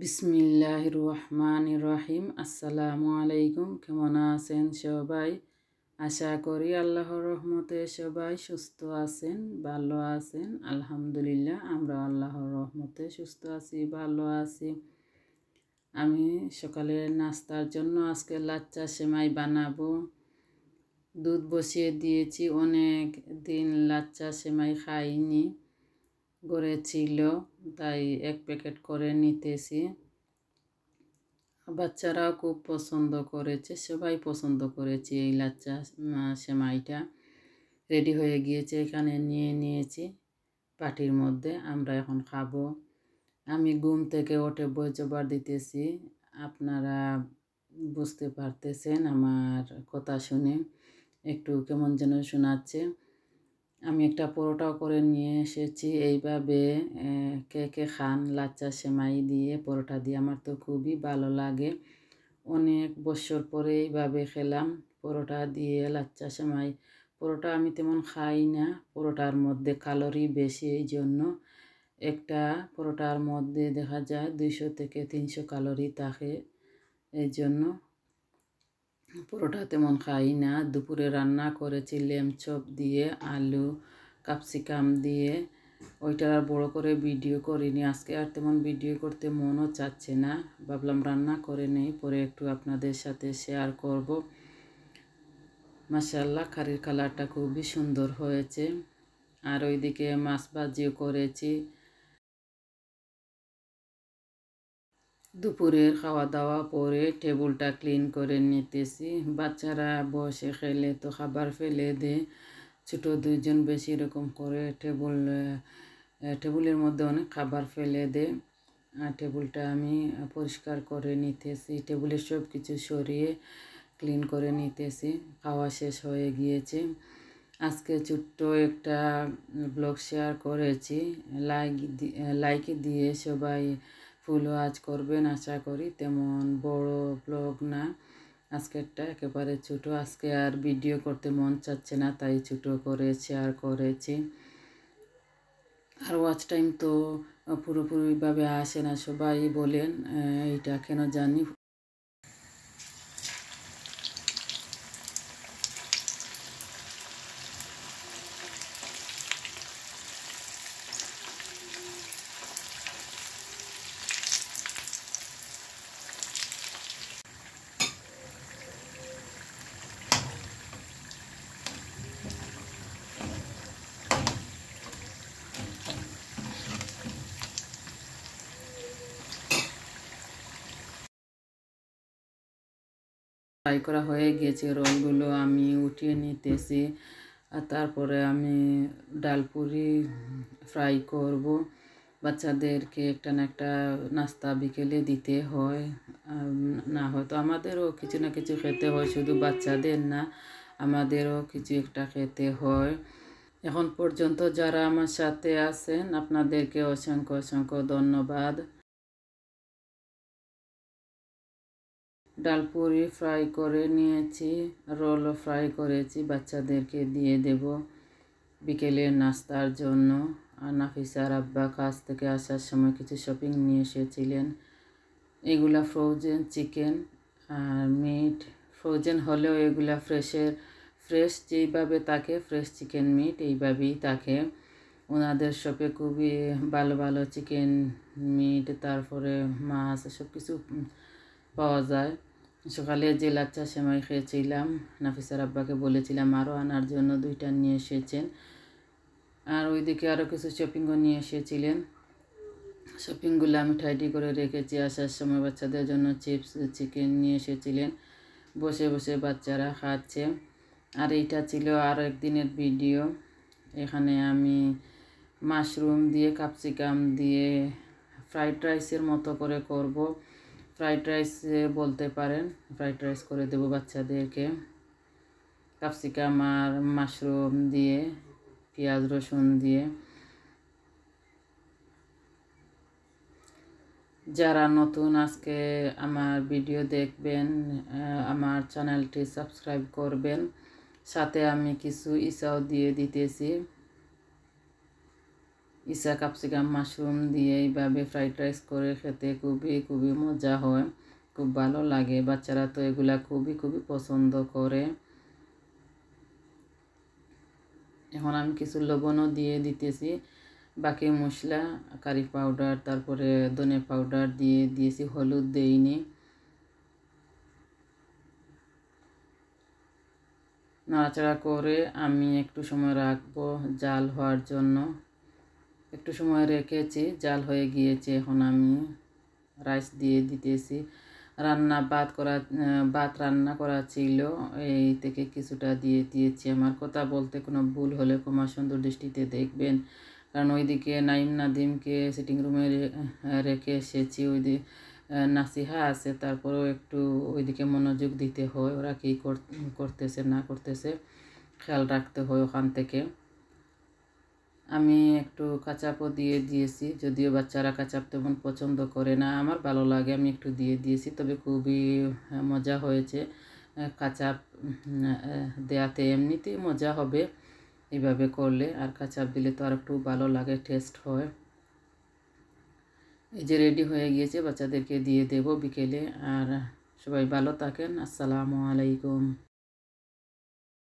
বিসমিল্লাহির রহমানির রহিম। আসসালামু আলাইকুম। কেমন আছেন সবাই? আশা করি আল্লাহর রহমতে সবাই সুস্থ আছেন, ভালো আছেন। আলহামদুলিল্লাহ, আমরা আল্লাহর রহমতে সুস্থ আছি, ভালো আছি। আমি সকালে নাস্তার জন্য আজকে লাচ্চা সেমাই বানাবো। দুধ বসিয়ে দিয়েছি, অনেক দিন লাচ্চা সেমাই খাইনি, ঘরে ছিল, তাই এক প্যাকেট করে নিতেছি। বাচ্চারাও খুব পছন্দ করেছে, সবাই পছন্দ করেছে এই লাচ্চা সেমাইটা। রেডি হয়ে গিয়েছে, এখানে নিয়ে নিয়েছি বাটির মধ্যে, আমরা এখন খাবো। আমি ঘুম থেকে উঠে বইজবার দিতেছি, আপনারা বুঝতে পারতেছেন আমার কথা শুনে একটু কেমন যেন শোনাচ্ছে। আমি একটা পরোটাও করে নিয়ে এসেছি। এইভাবে কে কে খান লাচ্চা সেমাই দিয়ে, পরোটা দিয়ে? আমার তো খুবই ভালো লাগে। অনেক বছর পরে এইভাবে খেলাম পরোটা দিয়ে লাচ্চা সেমাই। পরোটা আমি তেমন খাই না, পরোটার মধ্যে ক্যালোরি বেশি, এই জন্য একটা পরোটার মধ্যে দেখা যায় 200 থেকে 300 ক্যালোরি থাকে, এই জন্য পরোটা তেমন খাই না। দুপুরে রান্না করেছি লেম চপ দিয়ে, আলু ক্যাপসিকাম দিয়ে। ওইটা আর বড় করে ভিডিও করিনি আজকে, আর তেমন ভিডিও করতে মনও চাচ্ছে না। ভাবলাম রান্না করে নেই, পরে একটু আপনাদের সাথে শেয়ার করব। মাশাআল্লাহ, কারির কালারটা খুবই সুন্দর হয়েছে। আর ওইদিকে মাছ ভাজিও করেছি। দুপুরের খাওয়া দাওয়া পরে টেবিলটা ক্লিন করে নিতেছি। বাচ্চারা বসে খেলে তো খাবার ফেলে দেয়, ছোটো দুইজন বেশি এরকম করে টেবিলের মধ্যে অনেক খাবার ফেলে দেয়। আর টেবিলটা আমি পরিষ্কার করে নিতেছি, টেবিলের সব কিছু সরিয়ে ক্লিন করে নিতেছি। খাওয়া শেষ হয়ে গিয়েছে। আজকে ছোট্ট একটা ব্লগ শেয়ার করেছি, লাইক দিয়ে সবাই ফলো আজ করবেন আশা করি। তেমন বড় ব্লগ না, আজকেরটা একেবারে ছোটো। আজকে আর ভিডিও করতে মন চাচ্ছে না, তাই ছোটো করে শেয়ার করেছি। আর ওয়াচ টাইম তো পুরোপুরিভাবে আসে না, সবাই বলেন এইটা কেন জানি। ফ্রাই করা হয়ে গেছে, রোলগুলো আমি উঠিয়ে নিতেছি। আর তারপরে আমি ডাল পুরি ফ্রাই করব। বাচ্চাদেরকে একটা না একটা নাস্তা বিকেলে দিতে হয়, না হয়তো আমাদেরও কিছু না কিছু খেতে হয়, শুধু বাচ্চাদের না, আমাদেরও কিছু একটা খেতে হয়। এখন পর্যন্ত যারা আমার সাথে আছেন আপনাদেরকে অসংখ্য অসংখ্য ধন্যবাদ। ডাল পুরি ফ্রাই করে নিয়েছি, রোলও ফ্রাই করেছি, বাচ্চাদেরকে দিয়ে দেব বিকেলের নাস্তার জন্য। আর নাফিসার আব্বা কাজ থেকে আসার সময় কিছু শপিং নিয়ে এসেছিলেন। এগুলা ফ্রোজেন চিকেন আর মিট, ফ্রোজেন হলেও এগুলা ফ্রেশ যেইভাবে থাকে, ফ্রেশ চিকেন মিট এইভাবেই থাকে। ওনাদের শপে খুবই ভালো ভালো চিকেন মিট, তারপরে মাছ, সব কিছু পাওয়া যায়। সকালে যে লাচ্চা সেমাই খেয়েছিলাম, নাফিসার আব্বাকে বলেছিলাম আরও আনার জন্য, 2টা নিয়ে এসেছেন। আর ওইদিকে আরও কিছু শপিংও নিয়ে এসেছিলেন। শপিংগুলো আমি টাইডি করে রেখেছি। আসার সময় বাচ্চাদের জন্য চিপস চিকেন নিয়ে এসেছিলেন, বসে বসে বাচ্চারা খাচ্ছে। আর এইটা ছিল আরও একদিনের ভিডিও। এখানে আমি মাশরুম দিয়ে ক্যাপসিকাম দিয়ে ফ্রাইড রাইসের মতো করে করব। ফ্রাইড রাইস বলতে পারেন, ফ্রাইড রাইস করে দেব বাচ্চাদেরকে। ক্যাপসিকাম আর মাশরুম দিয়ে, পেঁয়াজ রসুন দিয়ে। যারা নতুন আজকে আমার ভিডিও দেখবেন, আমার চ্যানেলটি সাবস্ক্রাইব করবেন। সাথে আমি কিছু ইসাও দিয়ে দিতেছি। ইসা ক্যাপসিকাম মাশরুম দিয়ে এইভাবে ফ্রাইড রাইস করে খেতে খুবই খুবই মজা হয়, খুব ভালো লাগে। বাচ্চারা তো এগুলা খুবই খুবই পছন্দ করে। এখন আমি কিছু লবণও দিয়ে দিতেছি, বাকি মশলা কারি পাউডার তারপরে ধনে পাউডার দিয়ে দিয়েছি, হলুদ দেইনি। নাড়াচাড়া করে আমি একটু সময় রাখবো জাল হওয়ার জন্য। একটু সময় রেখেছি, জাল হয়ে গিয়েছে। এখন আমি রাইস দিয়ে দিতেছি। ভাত রান্না করা ছিল, এই থেকে কিছুটা দিয়ে দিয়েছি। আমার কথা বলতে কোনো ভুল হলে ক্ষমা সুন্দর দৃষ্টিতে দেখবেন, কারণ ওইদিকে নাইম নাদিমকে সিটিং রুমে রেখে এসেছি। নাসিহা আছে, তারপরেও একটু ওইদিকে মনোযোগ দিতে হয়, ওরা কী করতেছে না করতেছে খেয়াল রাখতে হয় ওখান থেকে। আমি একটু কাচাপও দিয়ে দিয়েছি, যদিও বাচ্চারা কাচাপ তেমন পছন্দ করে না, আমার ভালো লাগে, আমি একটু দিয়ে দিয়েছি। তবে খুবই মজা হয়েছে কাচাপ দেয়াতে, এমনিতেই মজা হবে এইভাবে করলে, আর কাচাপ দিলে তো আর একটু ভালো লাগে, টেস্ট হয়। এই যে রেডি হয়ে গিয়েছে, বাচ্চাদেরকে দিয়ে দেব বিকেলে। আর সবাই ভালো থাকেন। আসসালামু আলাইকুম।